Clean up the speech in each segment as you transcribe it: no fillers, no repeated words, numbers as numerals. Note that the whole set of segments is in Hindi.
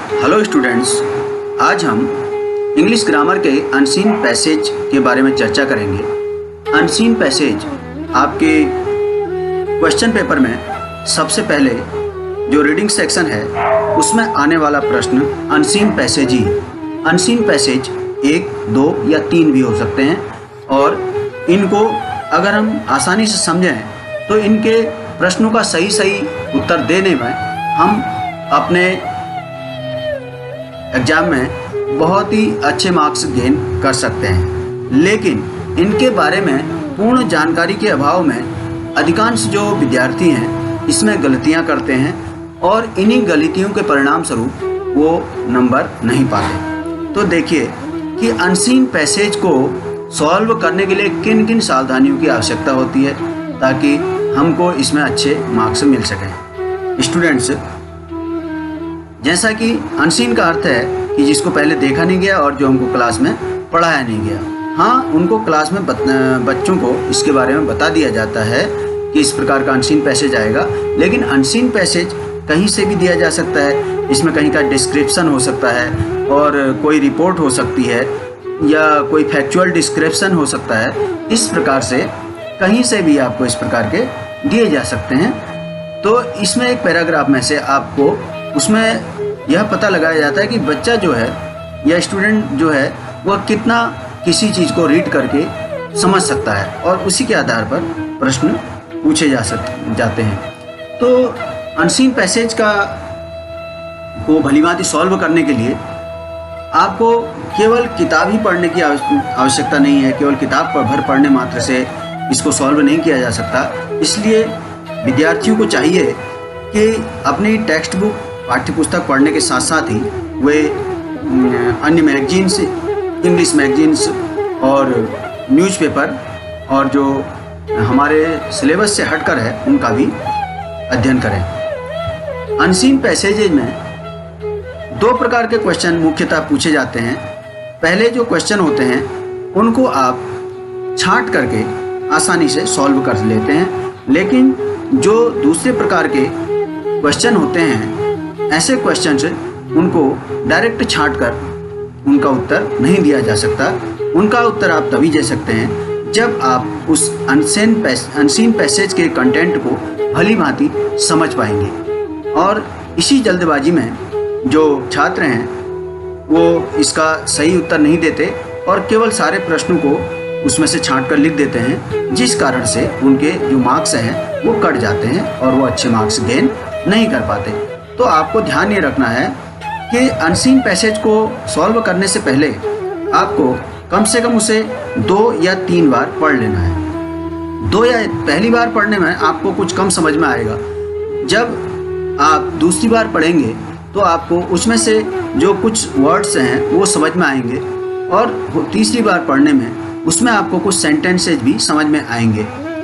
हेलो स्टूडेंट्स, आज हम इंग्लिश ग्रामर के अनसीन पैसेज के बारे में चर्चा करेंगे। अनसीन पैसेज आपके क्वेश्चन पेपर में सबसे पहले जो रीडिंग सेक्शन है उसमें आने वाला प्रश्न अनसीन पैसेज ही है। अनसीन पैसेज 1, 2 या 3 भी हो सकते हैं और इनको अगर हम आसानी से समझें तो इनके प्रश्नों का सही उत्तर देने में हम अपने एग्जाम में बहुत ही अच्छे मार्क्स गेन कर सकते हैं। लेकिन इनके बारे में पूर्ण जानकारी के अभाव में अधिकांश जो विद्यार्थी हैं इसमें गलतियां करते हैं और इन्हीं गलतियों के परिणाम स्वरूप वो नंबर नहीं पाते। तो देखिए कि अनसीन पैसेज को सॉल्व करने के लिए किन किन सावधानियों की आवश्यकता होती है ताकि हमको इसमें अच्छे मार्क्स मिल सकें। स्टूडेंट्स, जैसा कि अनसीन का अर्थ है कि जिसको पहले देखा नहीं गया और जो हमको क्लास में पढ़ाया नहीं गया। हाँ, उनको क्लास में बच्चों को इसके बारे में बता दिया जाता है कि इस प्रकार का अनसीन पैसेज आएगा, लेकिन अनसीन पैसेज कहीं से भी दिया जा सकता है। इसमें कहीं का डिस्क्रिप्शन हो सकता है और कोई रिपोर्ट हो सकती है या कोई फैक्चुअल डिस्क्रिप्शन हो सकता है। इस प्रकार से कहीं से भी आपको इस प्रकार के दिए जा सकते हैं। तो इसमें एक पैराग्राफ में से आपको उसमें यह पता लगाया जाता है कि बच्चा जो है या स्टूडेंट जो है वह कितना किसी चीज़ को रीड करके समझ सकता है और उसी के आधार पर प्रश्न पूछे जाते हैं। तो अनसीन पैसेज को भलीभांति सॉल्व करने के लिए आपको केवल किताब ही पढ़ने की आवश्यकता नहीं है। केवल किताब भर पढ़ने मात्र से इसको सॉल्व नहीं किया जा सकता। इसलिए विद्यार्थियों को चाहिए कि अपनी टेक्स्ट बुक पाठ्य पुस्तक पढ़ने के साथ साथ ही वे अन्य मैगजीन्स, इंग्लिश मैगजीन्स और न्यूज़पेपर और जो हमारे सिलेबस से हटकर है उनका भी अध्ययन करें। अनसीन पैसेजेज में 2 प्रकार के क्वेश्चन मुख्यतः पूछे जाते हैं। पहले जो क्वेश्चन होते हैं उनको आप छांट करके आसानी से सॉल्व कर लेते हैं, लेकिन जो दूसरे प्रकार के क्वेश्चन होते हैं ऐसे क्वेश्चन से उनको डायरेक्ट छांट कर उनका उत्तर नहीं दिया जा सकता। उनका उत्तर आप तभी दे सकते हैं जब आप उस अनसीन पैसेज के कंटेंट को भली भांति समझ पाएंगे। और इसी जल्दबाजी में जो छात्र हैं वो इसका सही उत्तर नहीं देते और केवल सारे प्रश्नों को उसमें से छांट कर लिख देते हैं, जिस कारण से उनके जो मार्क्स हैं वो कट जाते हैं और वो अच्छे मार्क्स गेन नहीं कर पाते। तो आपको ध्यान ये रखना है कि अनसीन पैसेज को सॉल्व करने से पहले आपको कम से कम उसे 2 या 3 बार पढ़ लेना है। 2 या पहली बार पढ़ने में आपको कुछ कम समझ में आएगा। जब आप दूसरी बार पढ़ेंगे तो आपको उसमें से जो कुछ वर्ड्स हैं वो समझ में आएंगे और तीसरी बार पढ़ने में उसमें आपको कुछ सेंटेंसेज भी समझ में आएंगे,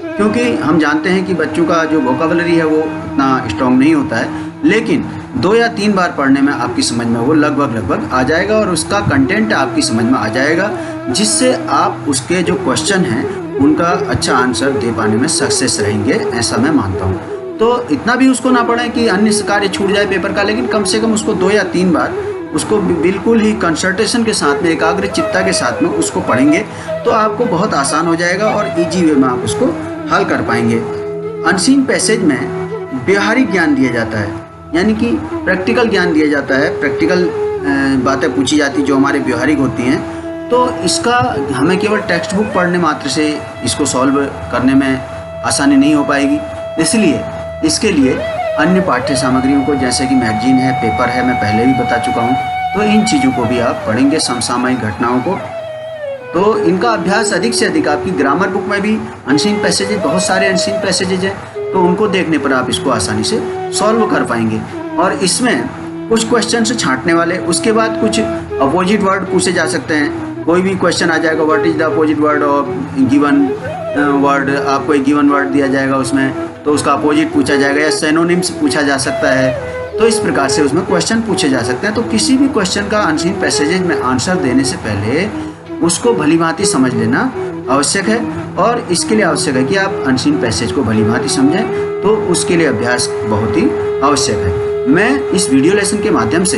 क्योंकि हम जानते हैं कि बच्चों का जो वोकैबुलरी है वो इतना स्ट्रॉन्ग नहीं होता है। लेकिन 2 या 3 बार पढ़ने में आपकी समझ में वो लगभग आ जाएगा और उसका कंटेंट आपकी समझ में आ जाएगा, जिससे आप उसके जो क्वेश्चन हैं उनका अच्छा आंसर दे पाने में सक्सेस रहेंगे, ऐसा मैं मानता हूँ। तो इतना भी उसको ना पढ़ें कि अन्य कार्य छूट जाए पेपर का, लेकिन कम से कम उसको 2 या 3 बार उसको बिल्कुल ही कंसंट्रेशन के साथ में, एकाग्र चित्ता के साथ में उसको पढ़ेंगे तो आपको बहुत आसान हो जाएगा और इजी वे में आप उसको हल कर पाएंगे। अनसीन पैसेज में व्यवहारिक ज्ञान दिया जाता है, यानी कि प्रैक्टिकल ज्ञान दिया जाता है। प्रैक्टिकल बातें पूछी जाती जो हमारे व्यवहारिक होती हैं। तो इसका हमें केवल टेक्स्ट बुक पढ़ने मात्र से इसको सॉल्व करने में आसानी नहीं हो पाएगी। इसलिए इसके लिए अन्य पाठ्य सामग्रियों को, जैसे कि मैगजीन है, पेपर है, मैं पहले भी बता चुका हूँ, तो इन चीज़ों को भी आप पढ़ेंगे, समसामयिक घटनाओं को। तो इनका अभ्यास अधिक से अधिक आपकी ग्रामर बुक में भी अनसीन पैसेजेज, बहुत सारे अनसीन पैसेजेज हैं, तो उनको देखने पर आप इसको आसानी से सॉल्व कर पाएंगे। और इसमें कुछ क्वेश्चन से छांटने वाले, उसके बाद कुछ अपोजिट वर्ड पूछे जा सकते हैं। कोई भी क्वेश्चन आ जाएगा, what is the opposite word of given word, आपको एक गिवन वर्ड दिया जाएगा उसमें तो उसका अपोजिट पूछा जाएगा या सिनोनिम्स पूछा जा सकता है। तो इस प्रकार से उसमें क्वेश्चन पूछे जा सकते हैं। तो किसी भी क्वेश्चन का अनसीन पैसेजेज में आंसर देने से पहले उसको भलीभांति समझ लेना आवश्यक है और इसके लिए आवश्यक है कि आप अनसीन पैसेज को भलीभांति समझें, तो उसके लिए अभ्यास बहुत ही आवश्यक है। मैं इस वीडियो लेसन के माध्यम से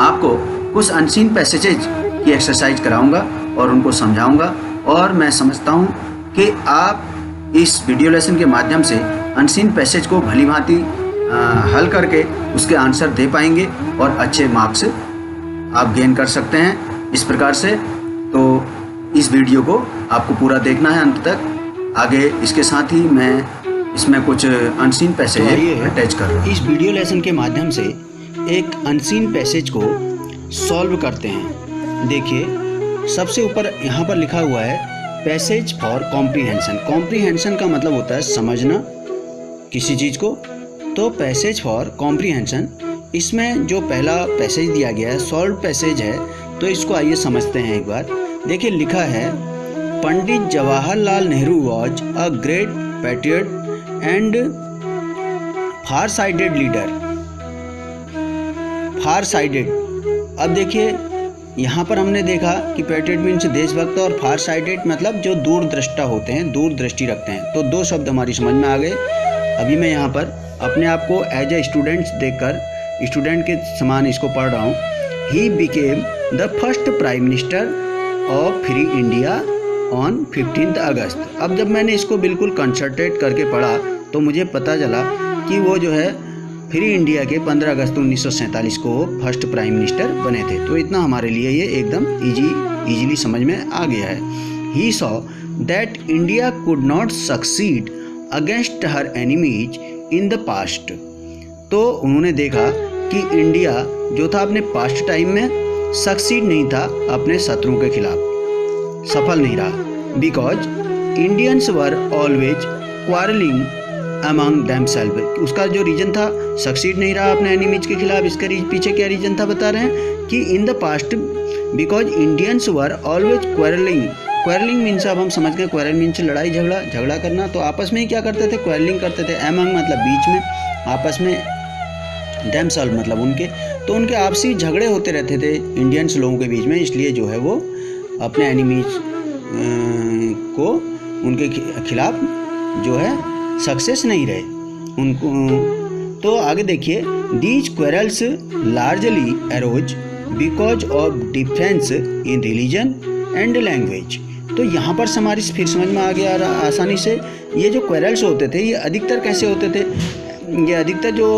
आपको कुछ अनसीन पैसेजेज की एक्सरसाइज कराऊंगा और उनको समझाऊंगा, और मैं समझता हूं कि आप इस वीडियो लेसन के माध्यम से अनसीन पैसेज को भली भांति हल करके उसके आंसर दे पाएंगे और अच्छे मार्क्स आप गेन कर सकते हैं इस प्रकार से। तो इस वीडियो को आपको पूरा देखना है अंत तक। आगे इसके साथ ही मैं इसमें कुछ अनसीन पैसेज अटैच कर रहा हूँ। इस वीडियो लेसन के माध्यम से एक अनसीन पैसेज को सॉल्व करते हैं। देखिए सबसे ऊपर यहाँ पर लिखा हुआ है पैसेज फॉर कॉम्प्रीहेंशन। कॉम्प्रीहेंशन का मतलब होता है समझना किसी चीज़ को। तो पैसेज फॉर कॉम्प्रीहेंशन, इसमें जो पहला पैसेज दिया गया है सॉल्व पैसेज है, तो इसको आइए समझते हैं एक बार। देखिए लिखा है Pandit Jawaharlal Nehru was a great patriot and far sided leader. Far sided, अब देखिए यहाँ पर हमने देखा कि पैट्रियट मीन्स देशभक्त और फार साइडेड मतलब जो दूरदृष्टा होते हैं, दूरदृष्टि रखते हैं। तो दो शब्द हमारी समझ में आ गए। अभी मैं यहाँ पर अपने आप को एज ए स्टूडेंट्स देखकर स्टूडेंट के समान इसको पढ़ रहा हूँ। ही became the first prime minister of free India on 15 अगस्त। अब जब मैंने इसको बिल्कुल कंसंट्रेट करके पढ़ा तो मुझे पता चला कि वो जो है फ्री इंडिया के 15 अगस्त 1947 को फर्स्ट प्राइम मिनिस्टर बने थे। तो इतना हमारे लिए ये एकदम इजीली समझ में आ गया है। He saw that India could not succeed against her enemies in the past. तो उन्होंने देखा कि इंडिया जो था अपने पास्ट टाइम में सक्सीड नहीं था अपने शत्रुओं के खिलाफ, सफल नहीं रहा। Because Indians were always quarrelling among themselves. उसका जो रीजन था सक्सीड नहीं रहा अपने एनिमीज के खिलाफ, इसके पीछे क्या रीजन था बता रहे हैं कि इन the past because Indians were always quarrelling. Quarrelling means अब हम समझ गए, क्वारल मीन्स लड़ाई झगड़ा करना। तो आपस में ही क्या करते थे, क्वारलिंग करते थे। अमंग मतलब बीच में, आपस में, देमसेल्व मतलब उनके। तो उनके आपसी झगड़े होते रहते थे इंडियंस लोगों के बीच में, इसलिए जो है वो अपने एनिमीज को उनके खिलाफ जो है सक्सेस नहीं रहे उनको। तो आगे देखिए these quarrels largely arose because of difference in religion and language. तो यहाँ पर हमारी फिर समझ में आ गया आसानी से। ये जो क्वेरल्स होते थे ये अधिकतर कैसे होते थे, ये अधिकतर जो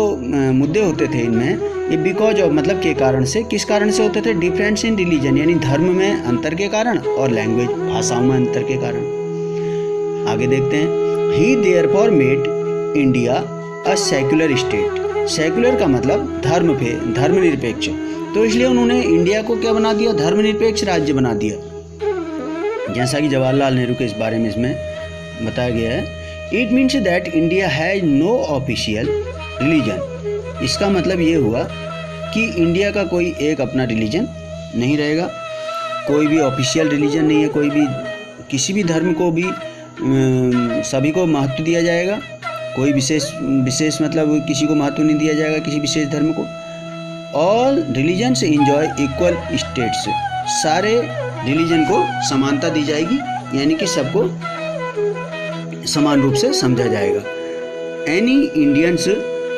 मुद्दे होते थे इनमें ये बिकॉज ऑफ मतलब के कारण से, किस कारण से होते थे, डिफरेंस इन रिलीजन यानी धर्म में अंतर के कारण और लैंग्वेज भाषाओं में अंतर के कारण। आगे देखते हैं he therefore made India a secular state. Secular का मतलब धर्मनिरपेक्ष। तो इसलिए उन्होंने इंडिया को क्या बना दिया, धर्मनिरपेक्ष राज्य बना दिया, जैसा कि जवाहरलाल नेहरू के इस बारे में इसमें बताया गया है। It means that India has no official religion. इसका मतलब ये हुआ कि इंडिया का कोई एक अपना रिलीजन नहीं रहेगा, कोई भी ऑफिशियल रिलीजन नहीं है, कोई भी किसी भी धर्म को भी सभी को महत्व दिया जाएगा, कोई विशेष मतलब किसी को महत्व नहीं दिया जाएगा किसी विशेष धर्म को। All religions enjoy equal states. सारे रिलीजन को समानता दी जाएगी यानी कि सबको समान रूप से समझा जाएगा। Any Indians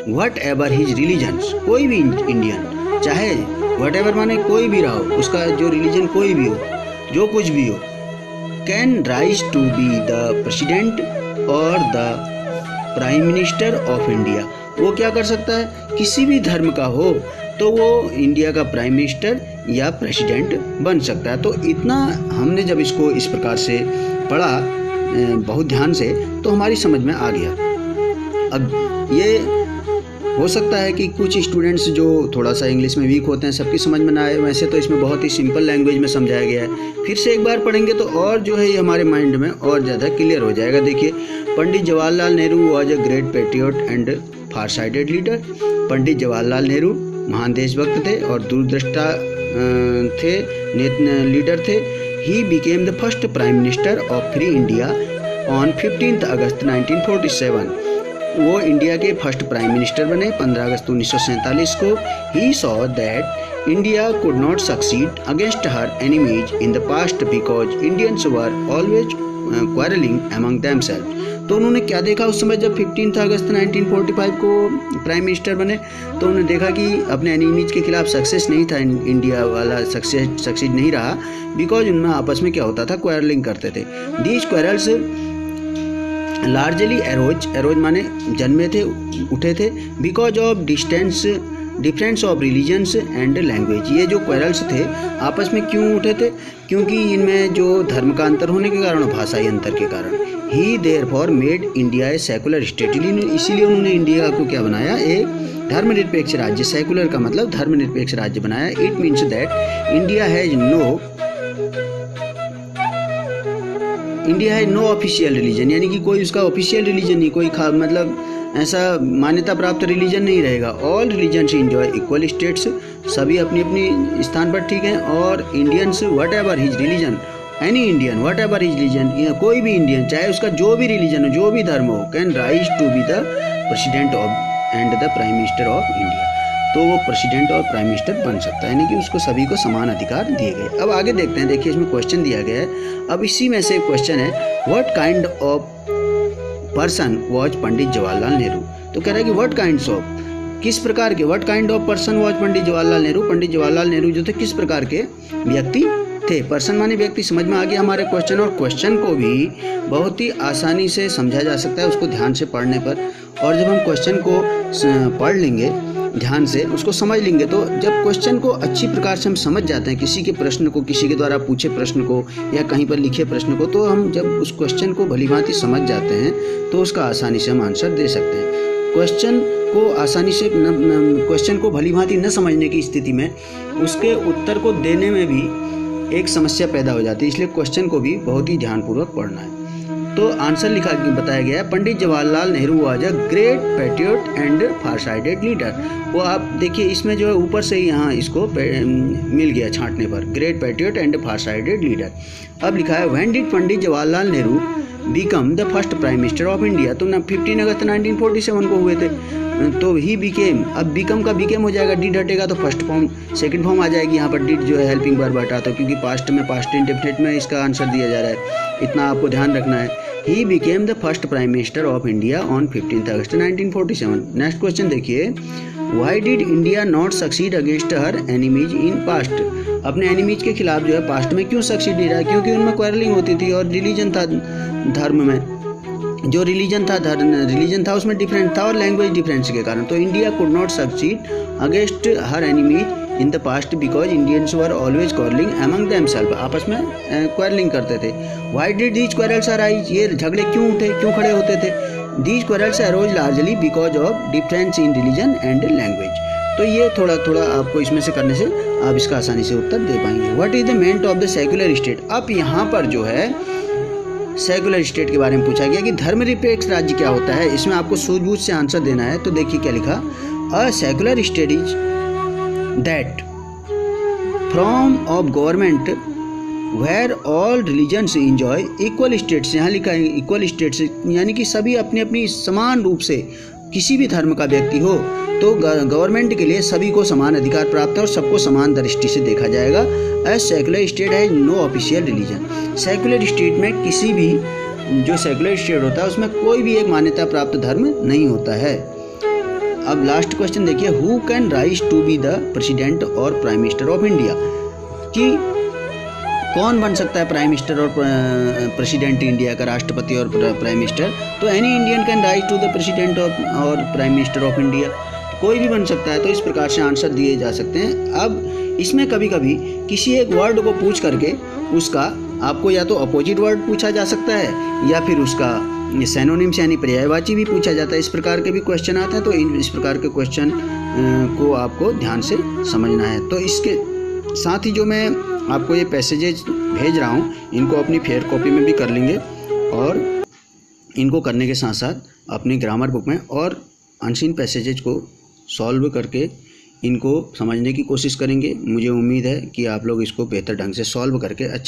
what ever his religions, कोई भी इंडियन चाहे वट एवर माने कोई भी रहा हो, उसका जो रिलीजन कोई भी हो, जो कुछ भी हो, can rise to be the president और the prime minister of India. वो क्या कर सकता है, किसी भी धर्म का हो तो वो इंडिया का प्राइम मिनिस्टर या प्रेसिडेंट बन सकता है। तो इतना हमने जब इसको इस प्रकार से पढ़ा बहुत ध्यान से तो हमारी समझ में आ गया। अब ये हो सकता है कि कुछ स्टूडेंट्स जो थोड़ा सा इंग्लिश में वीक होते हैं सबकी समझ में ना आए, वैसे तो इसमें बहुत ही सिंपल लैंग्वेज में समझाया गया है। फिर से एक बार पढ़ेंगे तो और जो है ये हमारे माइंड में और ज़्यादा क्लियर हो जाएगा। देखिए Pandit Jawaharlal Nehru was a great patriot and far sided leader. Pandit Jawaharlal Nehru महान देशभक्त थे और दूरदृष्टा थे, लीडर थे। He became the first prime minister of free India on 15 अगस्त 1947। वो इंडिया के फर्स्ट प्राइम मिनिस्टर बने 15 अगस्त 1947 को। He saw that India could not succeed against her enemies in the past because Indians were always quarrelling among themselves. तो उन्होंने क्या देखा उस समय जब 15 अगस्त 1945 को प्राइम मिनिस्टर बने, तो उन्होंने देखा कि अपने एनिमीज के खिलाफ सक्सेस नहीं था, इंडिया वाला सक्सीड नहीं रहा, बिकॉज उनमें आपस में क्या होता था, क्वारलिंग करते थे। दीज क्वारल्स लार्जली एरोज माने जन्मे थे, उठे थे, because of difference of religions and language. ये जो क्वेरल्स थे आपस में क्यों उठे थे, क्योंकि इनमें जो धर्म का अंतर होने के कारण, भाषाई अंतर के कारण। He therefore made India a secular state, इसीलिए उन्होंने इंडिया को क्या बनाया, एक धर्मनिरपेक्ष राज्य। सेकुलर का मतलब धर्मनिरपेक्ष राज्य बनाया। It means that India has no official religion, यानी कि कोई उसका ऑफिशियल रिलीजन नहीं, कोई मतलब ऐसा मान्यता प्राप्त रिलीजन नहीं रहेगा। All religions enjoy equal states, सभी अपनी अपनी स्थान पर ठीक हैं। और Indians what ever his religion, any Indian what ever his religion, कोई भी इंडियन चाहे उसका जो भी रिलीजन हो, जो भी धर्म हो, can rise to be the president of and the prime minister of India. तो वो प्रेसिडेंट और प्राइम मिनिस्टर बन सकता है, यानी कि उसको सभी को समान अधिकार दिए गए। अब आगे देखते हैं, देखिए इसमें क्वेश्चन दिया गया है। अब इसी में से क्वेश्चन है, what kind of person was Pandit Jawaharlal Nehru. तो कह रहा है कि व्हाट काइंड्स ऑफ, किस प्रकार के, what kind of person was Pandit Jawaharlal Nehru. Pandit Jawaharlal Nehru जो थे किस प्रकार के व्यक्ति थे। पर्सन माने व्यक्ति, समझ में आ गया हमारे क्वेश्चन। और क्वेश्चन को भी बहुत ही आसानी से समझा जा सकता है उसको ध्यान से पढ़ने पर। और जब हम क्वेश्चन को पढ़ लेंगे ध्यान से, उसको समझ लेंगे, तो जब क्वेश्चन को अच्छी प्रकार से हम समझ जाते हैं, किसी के प्रश्न को, किसी के द्वारा पूछे प्रश्न को या कहीं पर लिखे प्रश्न को, तो हम जब उस क्वेश्चन को भलीभांति समझ जाते हैं तो उसका आसानी से हम आंसर दे सकते हैं। क्वेश्चन को आसानी से क्वेश्चन को भलीभांति न समझने की स्थिति में उसके उत्तर को देने में भी एक समस्या पैदा हो जाती है, इसलिए क्वेश्चन को भी बहुत ही ध्यानपूर्वक पढ़ना है। तो आंसर लिखा बताया गया है, Pandit Jawaharlal Nehru was a great patriot and far sided leader. वो आप देखिए इसमें जो है ऊपर से ही यहाँ इसको मिल गया छांटने पर, great patriot and far sided leader. अब लिखा है, when did Pandit Jawaharlal Nehru become the first prime minister of India. तो 15 अगस्त 1947 को हुए थे। तो ही बिकेम, अब बिकम का बिकेम हो जाएगा, डिड हटेगा तो फर्स्ट फॉर्म सेकंड फॉर्म आ जाएगी। यहाँ पर डिड जो है हेल्पिंग वर्ब हटा, तो क्योंकि पास्ट में पास्ट इंडेफिनिट में इसका आंसर दिया जा रहा है, इतना आपको ध्यान रखना है। He became the first prime minister of India on 15 अगस्त 1947। नेक्स्ट क्वेश्चन देखिए, why did India not succeed against her enemies in past. अपने एनिमीज के खिलाफ जो है पास्ट में क्यों सक्सीड नहीं रहा, क्योंकि उनमें क्वारलिंग होती थी और रिलीजन था, धर्म में जो रिलीजन था उसमें डिफरेंट था और लैंग्वेज डिफरेंस के कारण। तो India could not succeed against her enemies in the past because Indians were always quarrelling among themselves, आपस में क्वारलिंग करते थे। Why did these quarrels arise, ये झगड़े क्यों उठे, क्यों खड़े होते थे। These quarrels arose largely because of difference in religion and language. तो ये थोड़ा थोड़ा आपको इसमें से करने से आप इसका आसानी से उत्तर दे पाएंगे। What is the meant of the secular state. अब यहाँ पर जो है सेकुलर स्टेट के बारे में पूछा गया कि धर्मनिरपेक्ष राज्य क्या होता है। इसमें आपको सूझबूझ से आंसर देना है। तो देखिए क्या लिखा, a secular state is that form of government where all religions enjoy equal status. यहाँ लिखा है इक्वल स्टेट्स, यानी कि सभी अपनी अपनी समान रूप से, किसी भी धर्म का व्यक्ति हो तो गवर्नमेंट के लिए सभी को समान अधिकार प्राप्त है और सबको समान दृष्टि से देखा जाएगा। एज सेकुलर स्टेट है no official religion. Secular state में किसी भी जो सेकुलर स्टेट होता है उसमें कोई भी एक मान्यता प्राप्त धर्म नहीं होता है। अब लास्ट क्वेश्चन देखिए, who can rise to be the president और प्राइम मिनिस्टर ऑफ इंडिया, कि कौन बन सकता है प्राइम मिनिस्टर और प्रेसिडेंट इंडिया का, राष्ट्रपति और प्राइम मिनिस्टर। तो any Indian can rise to the president और प्राइम मिनिस्टर ऑफ इंडिया, कोई भी बन सकता है। तो इस प्रकार से आंसर दिए जा सकते हैं। अब इसमें कभी कभी किसी एक वर्ड को पूछ करके उसका आपको या तो अपोजिट वर्ड पूछा जा सकता है या फिर उसका सैनोनिम्स यानी पर्यायवाची भी पूछा जाता है। इस प्रकार के भी क्वेश्चन आते हैं। तो इस प्रकार के क्वेश्चन को आपको ध्यान से समझना है। तो इसके साथ ही जो मैं आपको ये पैसेजेज भेज रहा हूँ इनको अपनी फेयर कॉपी में भी कर लेंगे और इनको करने के साथ साथ अपनी ग्रामर बुक में और अनसीन पैसेजेज को सॉल्व करके इनको समझने की कोशिश करेंगे। मुझे उम्मीद है कि आप लोग इसको बेहतर ढंग से सॉल्व करके